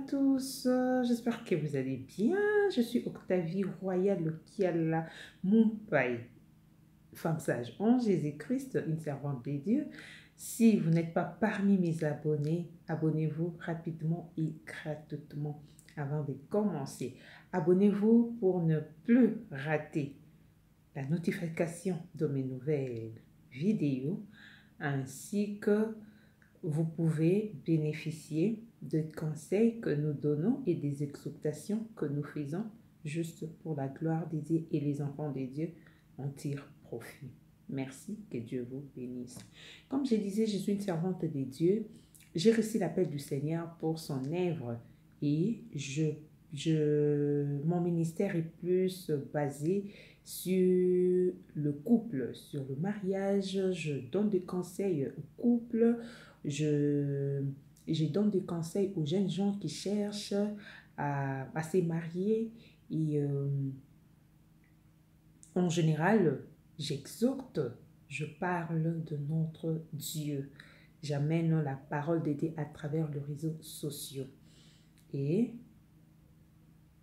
tous, j'espère que vous allez bien. Je suis Octavie Royal Kiala Mumpai, femme sage en Jésus-Christ, une servante de Dieu. Si vous n'êtes pas parmi mes abonnés, abonnez-vous rapidement et gratuitement avant de commencer. Abonnez-vous pour ne plus rater la notification de mes nouvelles vidéos ainsi que vous pouvez bénéficier des conseils que nous donnons et des exhortations que nous faisons juste pour la gloire de Dieu et les enfants de Dieu en tirent profit. Merci, que Dieu vous bénisse. Comme je disais, je suis une servante de Dieu. J'ai reçu l'appel du Seigneur pour son œuvre et mon ministère est plus basé sur le couple, sur le mariage. Je donne des conseils au couple. Je donne des conseils aux jeunes gens qui cherchent à se marier et en général, j'exhorte, je parle de notre Dieu. J'amène la parole de Dieu à travers les réseaux sociaux. Et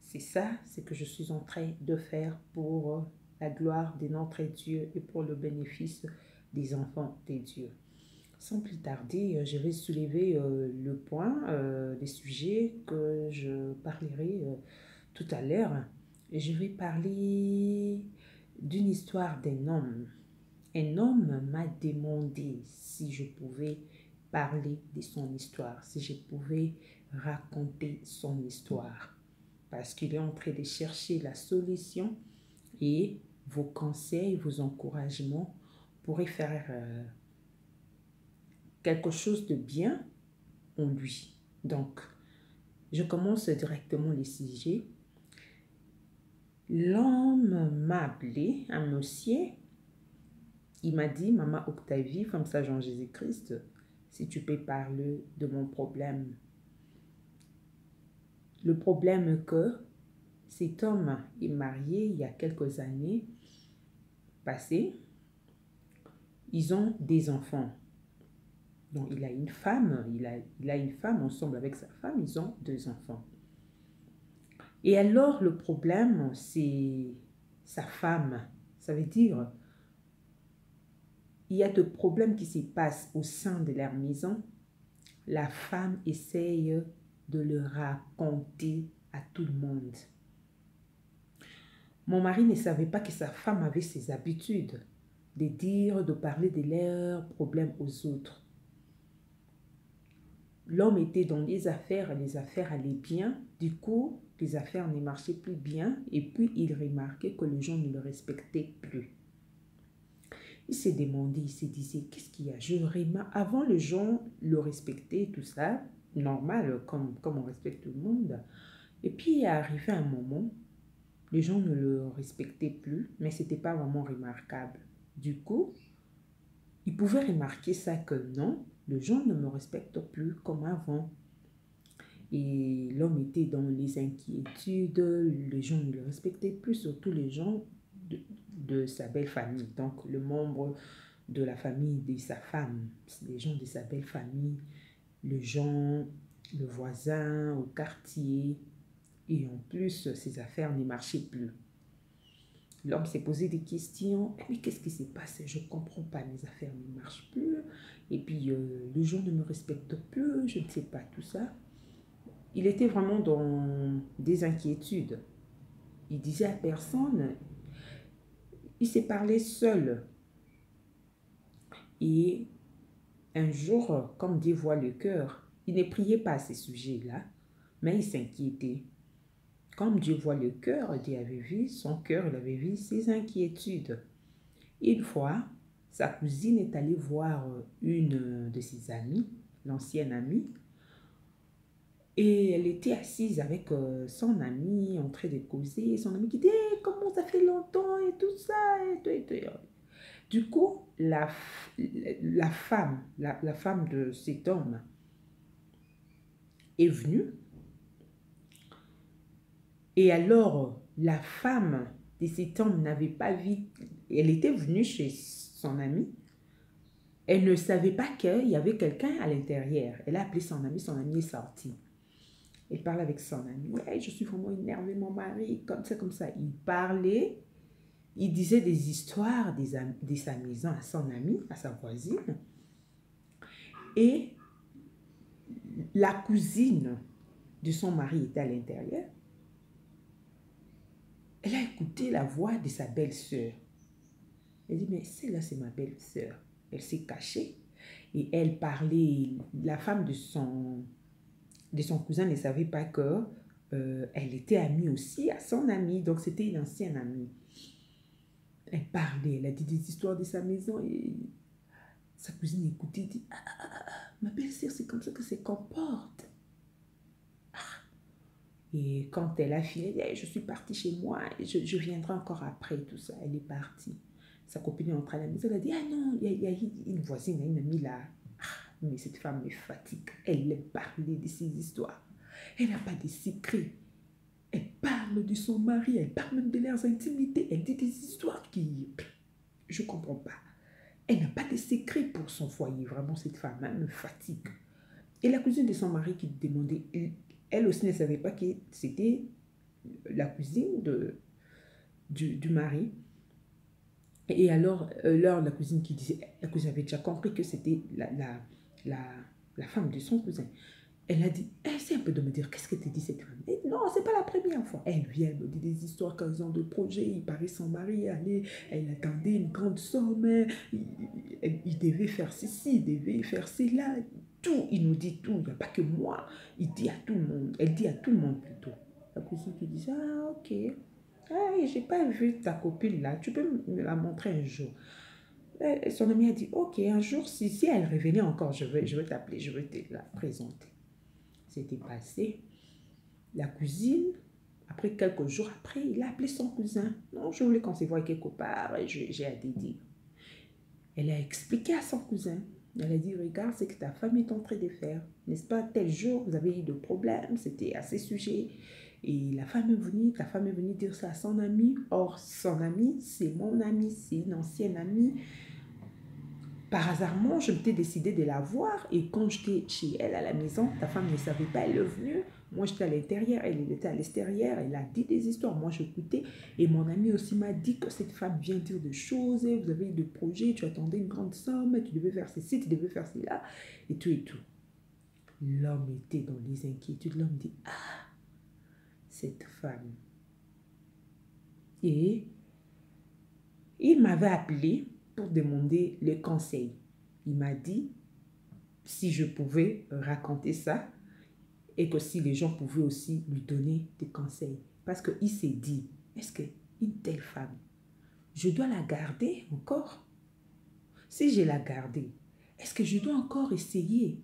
c'est ça, c'est que je suis en train de faire pour la gloire de notre Dieu et pour le bénéfice des enfants de Dieu. Sans plus tarder, je vais soulever le point, des sujets que je parlerai tout à l'heure. Et je vais parler d'une histoire d'un homme. Un homme m'a demandé si je pouvais parler de son histoire, si je pouvais raconter son histoire. Parce qu'il est en train de chercher la solution et vos conseils, vos encouragements pourraient faire quelque chose de bien en lui. Donc, je commence directement les sujets. L'homme m'a appelé, un monsieur. Il m'a dit, Maman Octavie, femme sage en Jésus-Christ, si tu peux parler de mon problème. Le problème que cet homme est marié il y a quelques années passées. Ils ont des enfants. Donc, il a une femme, il a une femme ensemble avec sa femme, ils ont 2 enfants. Et alors, le problème, c'est sa femme. Ça veut dire, il y a des problèmes qui se passent au sein de leur maison. La femme essaye de le raconter à tout le monde. Mon mari ne savait pas que sa femme avait ses habitudes de dire, de parler de leurs problèmes aux autres. L'homme était dans les affaires allaient bien. Du coup, les affaires ne marchaient plus bien et puis il remarquait que les gens ne le respectaient plus. Il s'est demandé, il se disait, qu'est-ce qu'il y a? Avant, les gens le respectaient, tout ça, normal, comme on respecte tout le monde. Et puis, il est arrivé un moment, les gens ne le respectaient plus, mais ce n'était pas vraiment remarquable. Du coup, il pouvait remarquer ça que non, les gens ne me respectent plus comme avant. Et l'homme était dans les inquiétudes, les gens ne le respectaient plus, surtout les gens de sa belle famille. Donc, le membre de la famille de sa femme, les gens de sa belle famille, les gens, le voisin au quartier. Et en plus, ses affaires ne marchaient plus. L'homme s'est posé des questions. Mais qu'est-ce qui se passe? Je ne comprends pas, mes affaires ne marchent plus. Et puis, les gens ne me respectent plus, je ne sais pas tout ça. Il était vraiment dans des inquiétudes. Il disait à personne, il s'est parlé seul. Et un jour, comme Dieu voit le cœur, il ne priait pas à ces sujets-là, mais il s'inquiétait. Comme Dieu voit le cœur, Dieu avait vu son cœur, il avait vu ses inquiétudes. Une fois, sa cousine est allée voir une de ses amies, l'ancienne amie, et elle était assise avec son amie, en train de causer. Son amie qui dit hey, comment ça fait longtemps et tout ça. Et tout. Du coup, la femme de cet homme est venue. Et alors, la femme de cet homme n'avait pas vu. Elle était venue chez son amie. Elle ne savait pas qu'il y avait quelqu'un à l'intérieur. Elle a appelé son ami est sorti. Il parlait avec son ami. Ouais, je suis vraiment énervée, mon mari, comme ça, comme ça. Il parlait, il disait des histoires de sa maison à son ami, à sa voisine. Et la cousine de son mari était à l'intérieur. Elle a écouté la voix de sa belle-sœur. Elle dit, mais celle-là, c'est ma belle-sœur. Elle s'est cachée et elle parlait, la femme de son cousin ne savait pas que elle était amie aussi à son amie, donc c'était une ancienne amie. Elle parlait, elle a dit des histoires de sa maison et sa cousine écoutait, dit, ma belle-sœur, c'est comme ça que se comporte. Et quand elle a fini, elle dit, je suis partie chez moi, je viendrai encore après, tout ça. Elle est partie. Sa copine est entrée à la maison, elle a dit, ah non, il y a une voisine, une amie là. Mais cette femme me fatigue. Elle aime parler de ses histoires. Elle n'a pas de secrets. Elle parle de son mari, elle parle même de leurs intimités. Elle dit des histoires qui... Je ne comprends pas. Elle n'a pas de secrets pour son foyer. Vraiment, cette femme me fatigue. Et la cousine de son mari qui demandait... Elle aussi ne savait pas que c'était la cousine du mari. Et alors, la cousine qui disait... La cousine avait déjà compris que c'était la femme de son cousin. Elle a dit, essaie un peu de me dire, qu'est-ce que te dit cette femme? Et non, c'est pas la première fois. Elle vient, elle me dit des histoires, 15 ans de projet, il paraît son mari allait, elle attendait une grande somme, il devait faire ceci, il devait faire cela, tout, il nous dit tout, il n'y a pas que moi, il dit à tout le monde, elle dit à tout le monde plutôt. La cousine qui dit, ah ok, ah, j'ai pas vu ta copine là, tu peux me la montrer un jour. Et son amie a dit, ok, un jour, si elle revenait encore, je vais t'appeler, je vais te la présenter. C'était passé. La cousine, après quelques jours après, il a appelé son cousin. Non, je voulais qu'on se voie quelque part, j'ai à te dire. Elle a expliqué à son cousin. Elle a dit, regarde ce que ta femme est en train de faire. N'est-ce pas, tel jour, vous avez eu de problèmes, c'était à ce sujet. Et la femme est venue, ta femme est venue dire ça à son ami. Or, son ami, c'est mon ami, c'est une ancienne amie. Par hasard, je m'étais décidé de la voir et quand j'étais chez elle à la maison, ta femme ne savait pas, elle est venue. Moi, j'étais à l'intérieur, elle était à l'extérieur, elle a dit des histoires, moi j'écoutais. Et mon ami aussi m'a dit que cette femme vient dire des choses, vous avez eu des projets, tu attendais une grande somme, tu devais faire ceci, tu devais faire cela, et tout et tout. L'homme était dans les inquiétudes, l'homme dit, ah, cette femme. Et il m'avait appelé pour demander le conseil. Il m'a dit si je pouvais raconter ça et que si les gens pouvaient aussi lui donner des conseils. Parce qu'il s'est dit, est-ce qu'une telle femme, je dois la garder encore? Si je la gardée, est-ce que je dois encore essayer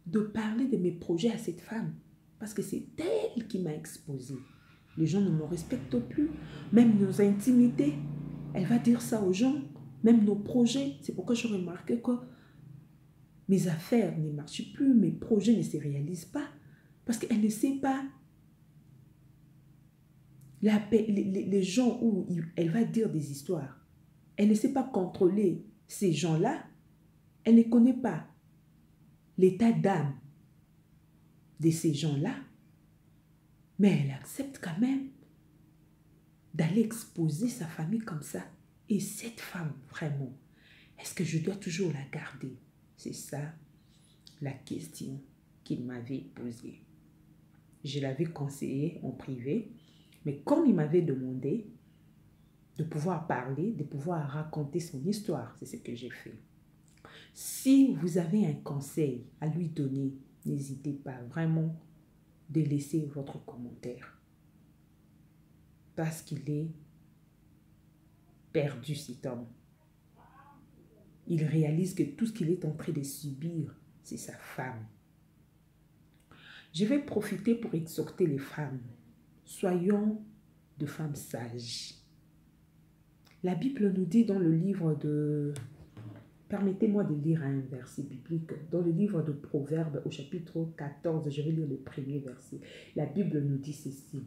de parler de mes projets à cette femme? Parce que c'est elle qui m'a exposé. Les gens ne me respectent plus. Même nos intimités, elle va dire ça aux gens. Même nos projets. C'est pourquoi je remarque que mes affaires ne marchent plus, mes projets ne se réalisent pas. Parce qu'elle ne sait pas les gens où elle va dire des histoires. Elle ne sait pas contrôler ces gens-là. Elle ne connaît pas l'état d'âme de ces gens-là. Mais elle accepte quand même d'aller exposer sa famille comme ça. Et cette femme, vraiment, est-ce que je dois toujours la garder? C'est ça la question qu'il m'avait posée. Je l'avais conseillé en privé, mais comme il m'avait demandé de pouvoir parler, de pouvoir raconter son histoire, c'est ce que j'ai fait. Si vous avez un conseil à lui donner, n'hésitez pas vraiment de laisser votre commentaire. Parce qu'il est perdu, cet homme. Il réalise que tout ce qu'il est en train de subir, c'est sa femme. Je vais profiter pour exhorter les femmes. Soyons de femmes sages. La Bible nous dit dans le livre de... Permettez-moi de lire un verset biblique. Dans le livre de Proverbes, au chapitre 14, je vais lire le premier verset. La Bible nous dit ceci.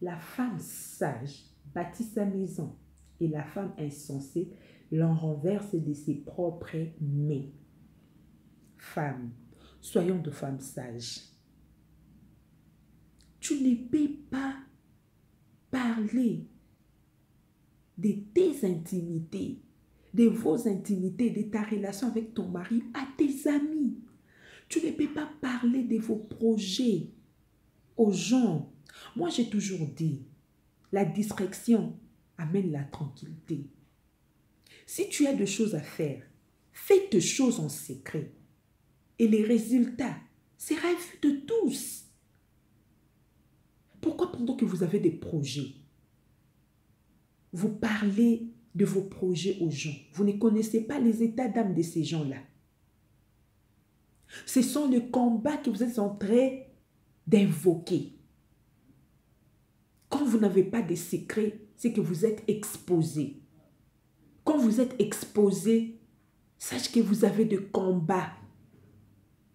La femme sage bâtit sa maison et la femme insensée l'en renverse de ses propres mains. Femmes, soyons de femmes sages. Tu ne peux pas parler de tes intimités, de vos intimités, de ta relation avec ton mari à tes amis. Tu ne peux pas parler de vos projets aux gens. Moi, j'ai toujours dit, la distraction amène la tranquillité. Si tu as des choses à faire, fais tes choses en secret. Et les résultats sera vu de tous. Pourquoi pendant que vous avez des projets, vous parlez de vos projets aux gens? Vous ne connaissez pas les états d'âme de ces gens-là. Ce sont les combats que vous êtes en train d'invoquer. Quand vous n'avez pas de secrets, c'est que vous êtes exposé. Quand vous êtes exposé, sachez que vous avez des combats.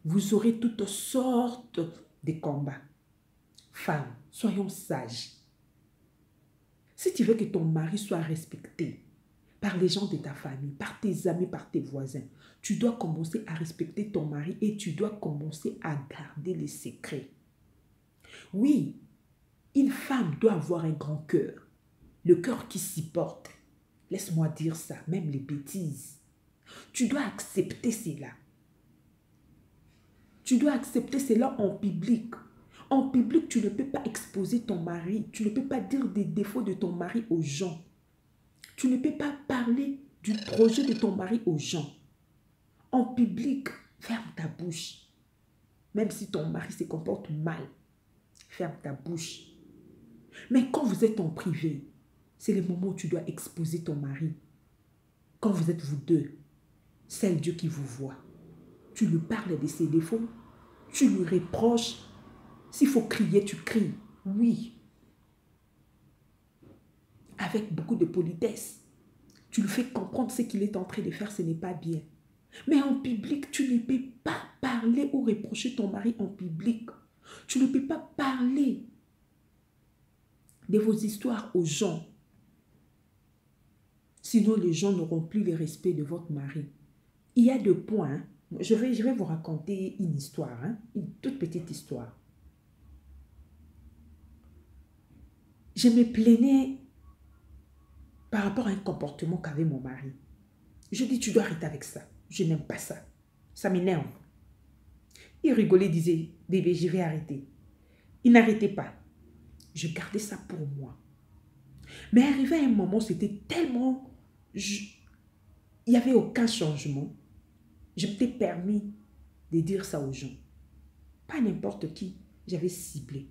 Vous aurez toutes sortes de combats. Femmes, soyons sages. Si tu veux que ton mari soit respecté par les gens de ta famille, par tes amis, par tes voisins, tu dois commencer à respecter ton mari et tu dois commencer à garder les secrets. Oui, une femme doit avoir un grand cœur, le cœur qui s'y porte. Laisse-moi dire ça, même les bêtises. Tu dois accepter cela. Tu dois accepter cela en public. En public, tu ne peux pas exposer ton mari. Tu ne peux pas dire des défauts de ton mari aux gens. Tu ne peux pas parler du projet de ton mari aux gens. En public, ferme ta bouche. Même si ton mari se comporte mal, ferme ta bouche. Mais quand vous êtes en privé, c'est le moment où tu dois exposer ton mari. Quand vous êtes vous deux, c'est le Dieu qui vous voit. Tu lui parles de ses défauts, tu lui reproches. S'il faut crier, tu cries. Oui. Avec beaucoup de politesse. Tu lui fais comprendre ce qu'il est en train de faire, ce n'est pas bien. Mais en public, tu ne peux pas parler ou reprocher ton mari en public. Tu ne peux pas parler de vos histoires aux gens. Sinon, les gens n'auront plus le respect de votre mari. Il y a deux points. Hein. Je vais vous raconter une histoire, hein, une toute petite histoire. Je me plaignais par rapport à un comportement qu'avait mon mari. Je dis, tu dois arrêter avec ça. Je n'aime pas ça. Ça m'énerve. Il rigolait, disait, bébé, je vais arrêter. Il n'arrêtait pas. Je gardais ça pour moi. Mais arrivé à un moment, c'était tellement... Il n'y avait aucun changement. Je m'étais permis de dire ça aux gens. Pas n'importe qui. J'avais ciblé.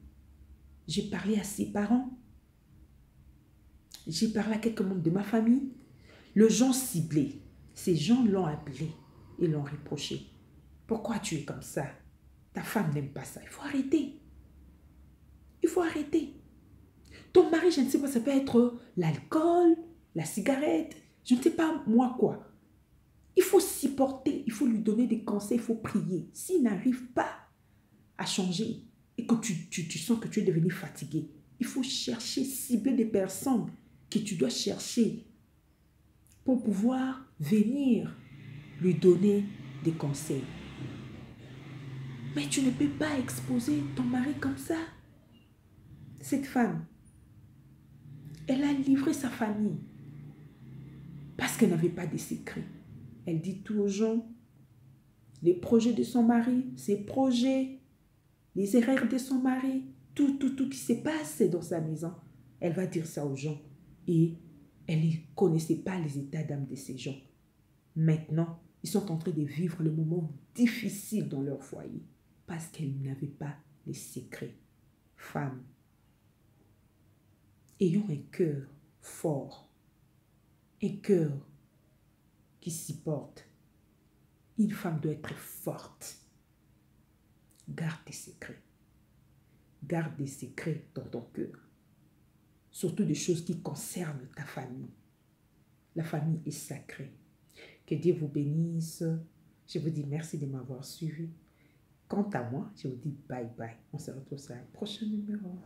J'ai parlé à ses parents. J'ai parlé à quelques membres de ma famille. Le gens ciblé. Ces gens l'ont appelé et l'ont reproché. Pourquoi tu es comme ça? Ta femme n'aime pas ça. Il faut arrêter. Il faut arrêter. Ton mari, je ne sais pas, ça peut être l'alcool, la cigarette, je ne sais pas moi quoi. Il faut s'y porter, il faut lui donner des conseils, il faut prier. S'il n'arrive pas à changer et que tu sens que tu es devenu fatigué, il faut chercher, cibler des personnes que tu dois chercher pour pouvoir venir lui donner des conseils. Mais tu ne peux pas exposer ton mari comme ça. Cette femme, elle a livré sa famille parce qu'elle n'avait pas de secret. Elle dit tout aux gens, les projets de son mari, ses projets, les erreurs de son mari, tout qui se passe dans sa maison. Elle va dire ça aux gens et elle ne connaissait pas les états d'âme de ces gens. Maintenant, ils sont en train de vivre le moment difficile dans leur foyer parce qu'elle n'avait pas les secrets. Femmes, ayons un cœur fort, un cœur qui s'y porte. Une femme doit être forte. Garde tes secrets. Garde des secrets dans ton cœur. Surtout des choses qui concernent ta famille. La famille est sacrée. Que Dieu vous bénisse. Je vous dis merci de m'avoir suivi. Quant à moi, je vous dis bye bye. On se retrouve sur un prochain numéro.